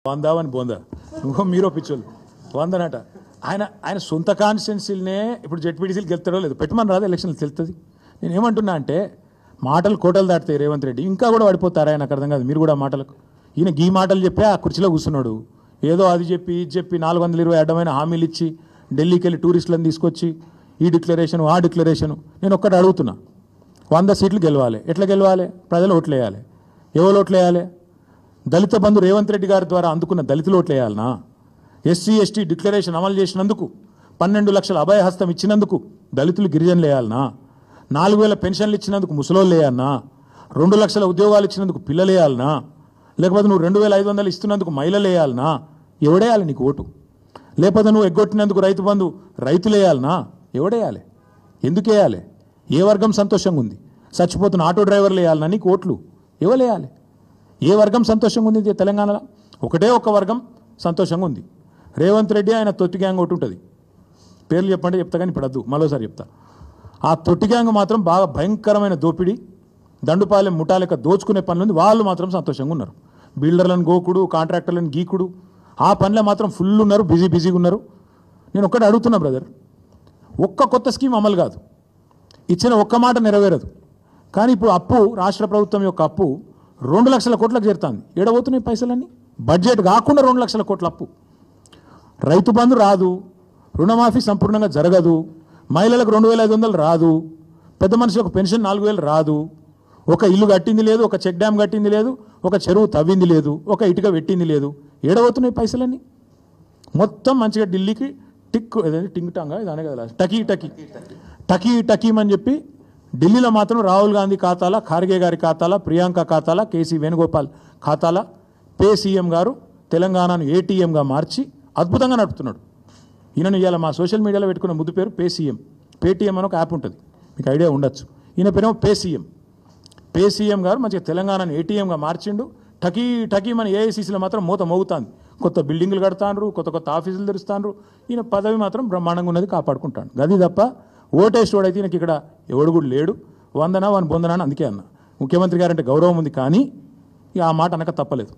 వందావని బోందా ఇంకో మీరు పిచ్చోళ్ళు వందనట ఆయన సొంత కాన్స్టిట్యున్సీలనే ఇప్పుడు జెడ్పీటీసీలు గెలుతాడో లేదు పెట్టమని రాదు ఎలక్షన్లు తెలుస్తుంది. నేను ఏమంటున్నా అంటే మాటలు కోటలు దాటుతాయి రేవంత్ రెడ్డి ఇంకా కూడా పడిపోతారా నాకు అర్థం కాదు. మీరు కూడా మాటలకు ఈయన గీ మాటలు చెప్పి ఆ కుర్చీలో కూర్చున్నాడు ఏదో అది చెప్పి ఇది చెప్పి 420 అడ్డమైన హామీలు ఇచ్చి ఢిల్లీకి వెళ్ళి టూరిస్టులను తీసుకొచ్చి ఈ డిక్లరేషన్ ఆ డిక్లరేషన్. నేను ఒక్కటి అడుగుతున్నా 100 సీట్లు గెలవాలి ఎట్లా గెలవాలి? ప్రజలు ఓట్లు వేయాలి. ఎవరు ఓట్లు వేయాలి? దళిత బంధు రేవంత్ రెడ్డి గారి ద్వారా అందుకున్న దళితులు ఓట్లు వేయాలనా? ఎస్సీ ఎస్టీ డిక్లరేషన్ అమలు చేసినందుకు 12 లక్షల అభయహస్తం ఇచ్చినందుకు దళితులు గిరిజనులు వేయాలనా? 4000 పెన్షన్లు ఇచ్చినందుకు ముసలోళ్ళు వేయాలనా? 2 లక్షల ఉద్యోగాలు ఇచ్చినందుకు పిల్లలు వేయాలనా? లేకపోతే నువ్వు 2500 ఇస్తున్నందుకు మహిళలు వేయాలనా? ఎవడేయాలి నీకు ఓటు? లేకపోతే నువ్వు ఎగ్గొట్టినందుకు రైతు బంధు రైతులు వేయాలనా? ఎవడేయాలి? ఎందుకు వేయాలి? ఏ వర్గం సంతోషంగా ఉంది? చచ్చిపోతున్న ఆటో డ్రైవర్లు వేయాలనా నీకు ఓట్లు? ఎవరు వేయాలి? ఏ వర్గం సంతోషంగా ఉంది తెలంగాణలో? ఒకటే ఒక వర్గం సంతోషంగా ఉంది. రేవంత్ రెడ్డి ఆయన తొట్టి గ్యాంగ్ ఒకటి ఉంటుంది. పేర్లు చెప్పంటే చెప్తా కానీ ఇప్పుడు వద్దు, మరోసారి చెప్తా. ఆ తొట్టి గ్యాంగ్ మాత్రం బాగా భయంకరమైన దోపిడీ దండుపాలెం ముఠాలెక్క దోచుకునే పనులు వాళ్ళు మాత్రం సంతోషంగా ఉన్నారు. బిల్డర్లను గోకుడు కాంట్రాక్టర్లను గీకుడు ఆ పనిలో మాత్రం ఫుల్ ఉన్నారు, బిజీగా ఉన్నారు. నేను ఒక్కటి అడుగుతున్నా బ్రదర్, ఒక్క కొత్త స్కీమ్ అమలు కాదు, ఇచ్చిన ఒక్క మాట నెరవేరదు. కానీ ఇప్పుడు అప్పు రాష్ట్ర ప్రభుత్వం యొక్క అప్పు 2 లక్షల కోట్లకు చేరుతుంది. ఏడబోతున్నాయి పైసలన్నీ? బడ్జెట్ కాకుండా 2 లక్షల కోట్ల అప్పు. రైతు బంధు రాదు, రుణమాఫీ సంపూర్ణంగా జరగదు, మహిళలకు 2500 రాదు, పెద్ద మనిషికి పెన్షన్ 4000 రాదు, ఒక ఇల్లు కట్టింది లేదు, ఒక చెక్ డ్యామ్ కట్టింది లేదు, ఒక చెరువు తవ్వింది లేదు, ఒక ఇటుక పెట్టింది లేదు. ఏడబోతున్నాయి పైసలన్నీ? మొత్తం మంచిగా ఢిల్లీకి టింగ్ టాంగా ఇదానే కదా టకీ అని చెప్పి ఢిల్లీలో మాత్రం రాహుల్ గాంధీ ఖాతాల, ఖార్గే గారి ఖాతాల, ప్రియాంక ఖాతాల, కేసీ వేణుగోపాల్ ఖాతాల పే సీఎం గారు తెలంగాణను ఏటీఎంగా మార్చి అద్భుతంగా నడుపుతున్నాడు. ఈయనను ఇవాళ మా సోషల్ మీడియాలో పెట్టుకున్న ముద్దు పేరు పే సీఎం. పేటీఎం అని ఒక యాప్ ఉంటుంది, మీకు ఐడియా ఉండొచ్చు. ఈయన పేరేమో పే సీఎం గారు మంచిగా తెలంగాణను ఏటీఎంగా మార్చిండు. టకీ మన ఏఐసీసీలో మాత్రం మూత మోగుతాంది. కొత్త బిల్డింగులు కడతాండ్రు, కొత్త ఆఫీసులు తెరుస్తాండ్రు. ఈయన పదవి మాత్రం బ్రహ్మాండంగా ఉన్నది, కాపాడుకుంటాడు. గది తప్ప ఓటేసేవాడైతే ఈయనకి ఇక్కడ ఎవడు కూడా లేడు. వందనా వాని బొందనా అని అందుకే అన్న. ముఖ్యమంత్రి గారంటే గౌరవం ఉంది కానీ ఆ మాట అనక తప్పలేదు.